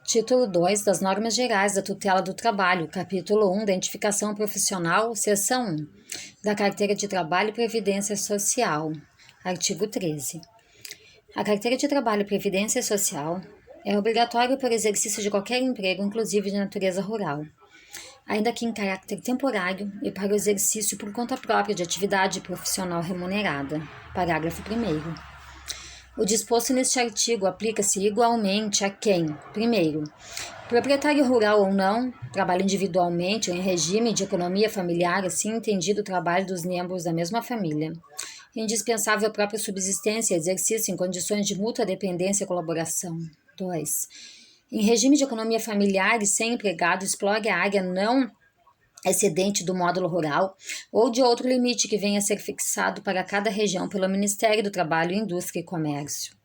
Título 2 das Normas Gerais da Tutela do Trabalho, capítulo 1 da Identificação Profissional, seção 1, da Carteira de Trabalho e Previdência Social, artigo 13. A Carteira de Trabalho e Previdência Social é obrigatória para o exercício de qualquer emprego, inclusive de natureza rural, ainda que em caráter temporário e para o exercício por conta própria de atividade profissional remunerada. Parágrafo 1º. O disposto neste artigo aplica-se igualmente a quem, primeiro, proprietário rural ou não, trabalha individualmente ou em regime de economia familiar, assim entendido o trabalho dos membros da mesma família, indispensável à própria subsistência e exercício em condições de mútua dependência e colaboração. 2. Em regime de economia familiar e sem empregado, explore a área não excedente do módulo rural ou de outro limite que venha a ser fixado para cada região pelo Ministério do Trabalho, Indústria e Comércio.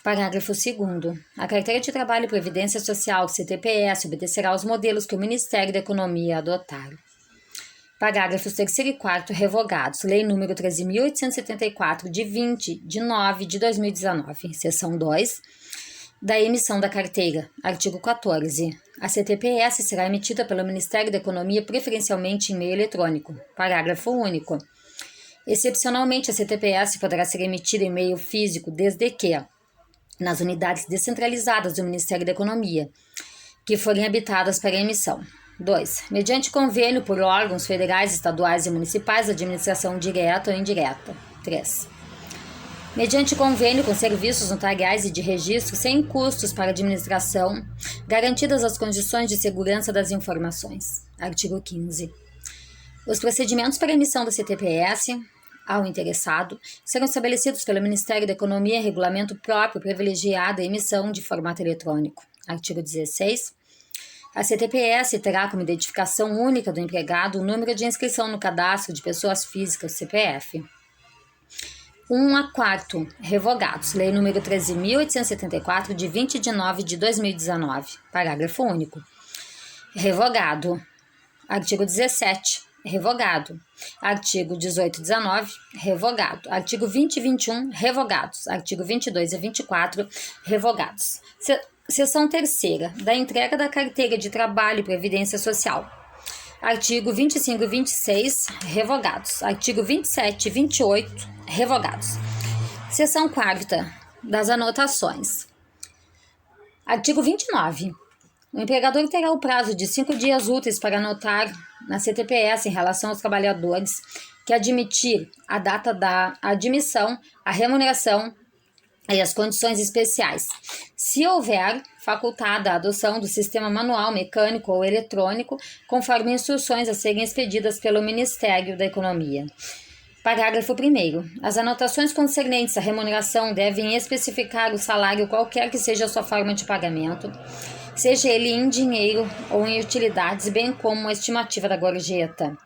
Parágrafo 2º. A Carteira de Trabalho e Previdência Social, CTPS, obedecerá aos modelos que o Ministério da Economia adotar. Parágrafos 3º e 4º revogados. Lei nº 13.874, de 20 de 9 de 2019, seção 2, da emissão da carteira. Artigo 14. A CTPS será emitida pelo Ministério da Economia preferencialmente em meio eletrônico. Parágrafo único. Excepcionalmente, a CTPS poderá ser emitida em meio físico desde que, nas unidades descentralizadas do Ministério da Economia, que forem habitadas para emissão. 2. Mediante convênio por órgãos federais, estaduais e municipais de administração direta ou indireta. 3. Mediante convênio com serviços notariais e de registro sem custos para administração, garantidas as condições de segurança das informações. Artigo 15. Os procedimentos para emissão da CTPS ao interessado serão estabelecidos pelo Ministério da Economia em regulamento próprio privilegiado a emissão de formato eletrônico. Artigo 16. A CTPS terá como identificação única do empregado o número de inscrição no cadastro de pessoas físicas, CPF. 1 a 4. Revogados. Lei nº 13.874, de 20 de 9 de 2019. Parágrafo único. Revogado. Artigo 17. Revogado. Artigo 18 e 19. Revogado. Artigo 20 e 21. Revogados. Artigo 22 e 24. Revogados. Seção 3ª. Da entrega da Carteira de Trabalho e Previdência Social. Artigo 25 e 26, revogados. Artigo 27 e 28, revogados. Seção 4ª, das anotações. Artigo 29. O empregador terá o prazo de 5 dias úteis para anotar na CTPS em relação aos trabalhadores que admitir a data da admissão, a remuneração e as condições especiais. Se houver facultada a adoção do sistema manual, mecânico ou eletrônico, conforme instruções a serem expedidas pelo Ministério da Economia. Parágrafo 1º. As anotações concernentes à remuneração devem especificar o salário qualquer que seja a sua forma de pagamento, seja ele em dinheiro ou em utilidades, bem como a estimativa da gorjeta.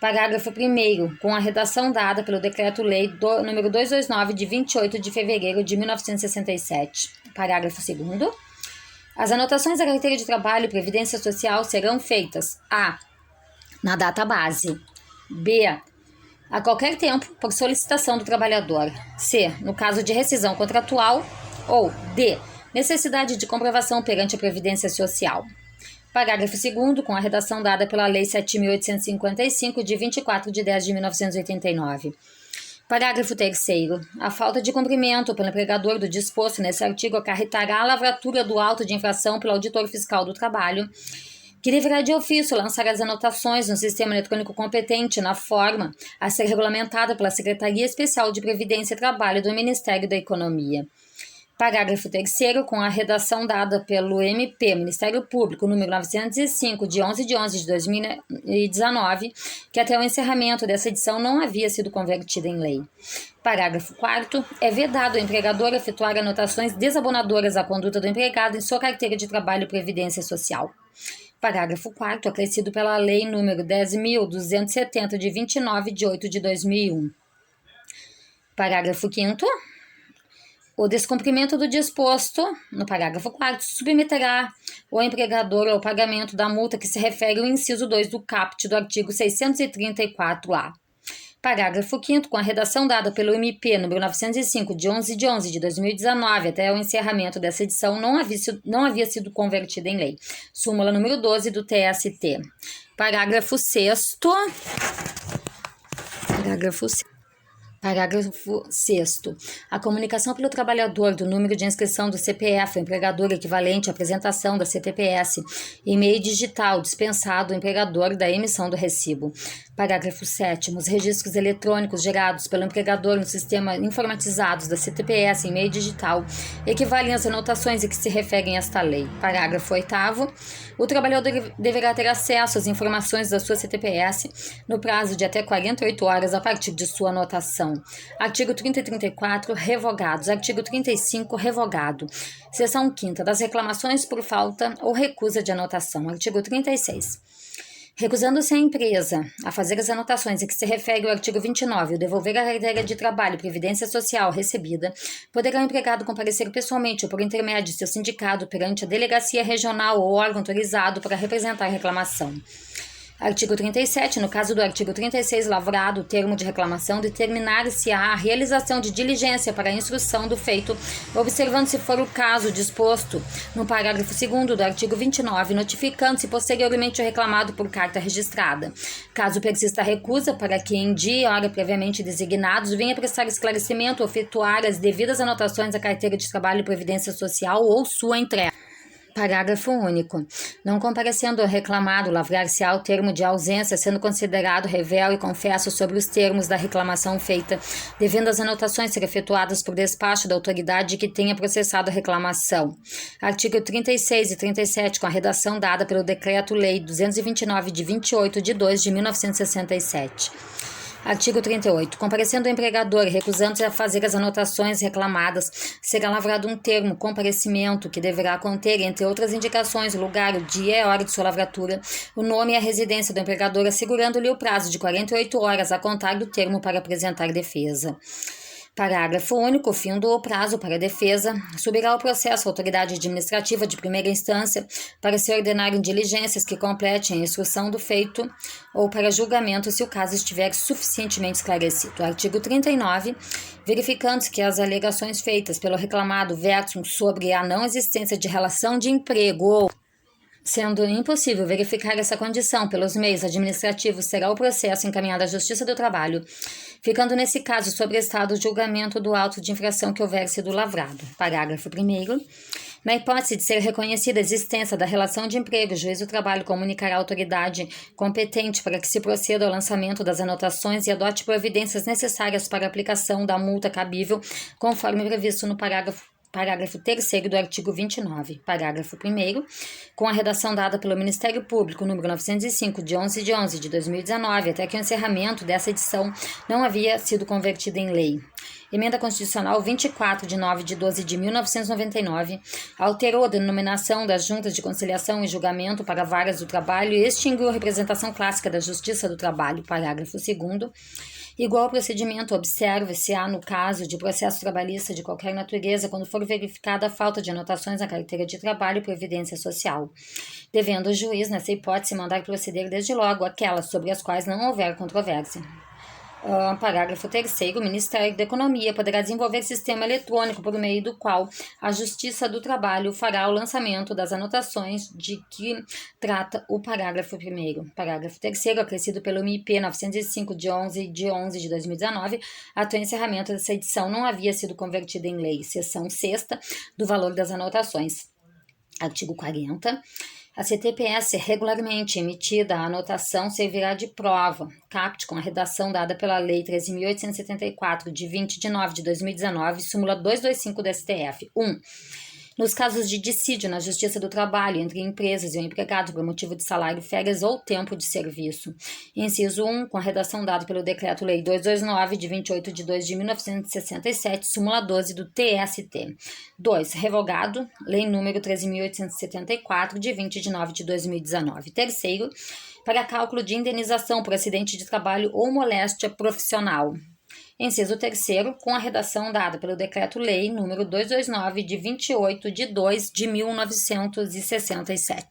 Parágrafo 1º. Com a redação dada pelo Decreto-Lei nº 229, de 28 de fevereiro de 1967. Parágrafo 2º. As anotações da Carteira de Trabalho e Previdência Social serão feitas a. Na data base. B. A qualquer tempo, por solicitação do trabalhador. C. No caso de rescisão contratual. Ou D. Necessidade de comprovação perante a Previdência Social. Parágrafo 2º, com a redação dada pela Lei 7.855, de 24 de 10 de 1989. Parágrafo 3º. A falta de cumprimento pelo empregador do disposto nesse artigo acarretará a lavratura do auto de infração pelo auditor fiscal do trabalho, que deverá de ofício lançar as anotações no sistema eletrônico competente na forma a ser regulamentada pela Secretaria Especial de Previdência e Trabalho do Ministério da Economia. Parágrafo 3º, com a redação dada pelo MP, Ministério Público, número 905, de 11 de 2019, que até o encerramento dessa edição não havia sido convertida em lei. Parágrafo 4º. É vedado ao empregador efetuar anotações desabonadoras à conduta do empregado em sua carteira de trabalho e previdência social. Parágrafo 4º, acrescido pela Lei nº 10.270, de 29 de 8 de 2001. Parágrafo 5º. O descumprimento do disposto no parágrafo 4º submeterá o empregador ao pagamento da multa que se refere ao inciso 2 do caput do artigo 634-A. Parágrafo 5º, com a redação dada pelo MP número 905, de 11 de 2019, até o encerramento dessa edição, não havia sido convertida em lei. Súmula número 12 do TST. Parágrafo 6º. Parágrafo 6º. A comunicação pelo trabalhador do número de inscrição do CPF ao empregador equivalente à apresentação da CTPS em meio digital dispensado o empregador da emissão do recibo. Parágrafo 7º. Os registros eletrônicos gerados pelo empregador no sistema informatizados da CTPS em meio digital equivalem às anotações a que se referem a esta lei. Parágrafo 8º. O trabalhador deverá ter acesso às informações da sua CTPS no prazo de até 48 horas a partir de sua anotação. Artigo 30 e 34, revogados. Artigo 35, revogado. Seção 5ª, das reclamações por falta ou recusa de anotação. Artigo 36. Recusando-se a empresa a fazer as anotações a que se refere o artigo 29 ou devolver a carteira de trabalho e previdência social recebida, poderá o empregado comparecer pessoalmente ou por intermédio de seu sindicato perante a delegacia regional ou órgão autorizado para representar a reclamação. Artigo 37. No caso do artigo 36, lavrado o termo de reclamação, determinar-se-á a realização de diligência para a instrução do feito, observando, se for o caso, disposto no parágrafo 2º do artigo 29, notificando-se posteriormente o reclamado por carta registrada. Caso persista a recusa, para que em dia e hora previamente designados venha prestar esclarecimento ou efetuar as devidas anotações à carteira de trabalho e previdência social ou sua entrega. Parágrafo único. Não comparecendo o reclamado, lavrar-se-á o termo de ausência, sendo considerado revel e confesso sobre os termos da reclamação feita, devendo as anotações ser efetuadas por despacho da autoridade que tenha processado a reclamação. Artigo 36 e 37, com a redação dada pelo Decreto-Lei 229, de 28 de 2 de 1967. Artigo 38. Comparecendo o empregador e recusando-se a fazer as anotações reclamadas, será lavrado um termo, comparecimento, que deverá conter, entre outras indicações, o lugar, o dia e a hora de sua lavratura, o nome e a residência do empregador, assegurando-lhe o prazo de 48 horas a contar do termo para apresentar defesa. Parágrafo único. Findo o prazo para a defesa, subirá o processo à autoridade administrativa de primeira instância para se ordenarem diligências que completem a instrução do feito ou para julgamento, se o caso estiver suficientemente esclarecido. Artigo 39. Verificando-se que as alegações feitas pelo reclamado versam sobre a não existência de relação de emprego ou sendo impossível verificar essa condição pelos meios administrativos, será o processo encaminhado à Justiça do Trabalho, ficando nesse caso sobrestado o julgamento do auto de infração que houver sido lavrado. Parágrafo 1º. Na hipótese de ser reconhecida a existência da relação de emprego, o juiz do trabalho comunicará à autoridade competente para que se proceda ao lançamento das anotações e adote providências necessárias para a aplicação da multa cabível, conforme previsto no parágrafo 3º do artigo 29, parágrafo 1º, com a redação dada pelo Ministério Público, número 905, de 11 de 2019, até que o encerramento dessa edição não havia sido convertida em lei. Emenda Constitucional 24, de 9 de 12 de 1999, alterou a denominação das Juntas de Conciliação e Julgamento para Varas do Trabalho e extinguiu a representação clássica da Justiça do Trabalho, parágrafo 2º. Igual procedimento observa-se-á no caso de processo trabalhista de qualquer natureza, quando for verificada a falta de anotações na carteira de trabalho e previdência social, devendo o juiz, nessa hipótese, mandar proceder desde logo aquelas sobre as quais não houver controvérsia. Parágrafo 3º. O Ministério da Economia poderá desenvolver sistema eletrônico por meio do qual a Justiça do Trabalho fará o lançamento das anotações de que trata o parágrafo 1º. Parágrafo 3º. Acrescido pelo MP 905, de 11 de 2019, até o encerramento dessa edição não havia sido convertida em lei. Seção 6ª do valor das anotações. Artigo 40. A CTPS regularmente emitida, a anotação servirá de prova, caput com a redação dada pela Lei 13.874, de 20 de 9 de 2019, súmula 225 do STF. 1. Nos casos de dissídio na Justiça do Trabalho entre empresas e o empregado por motivo de salário, férias ou tempo de serviço. Inciso 1, com a redação dada pelo Decreto-Lei 229, de 28 de 2 de 1967, súmula 12 do TST. 2. Revogado, Lei número 13.874, de 20 de 9 de 2019. Terceiro, para cálculo de indenização por acidente de trabalho ou moléstia profissional. Inciso 3º, com a redação dada pelo Decreto-Lei número 229, de 28 de 2 de 1967.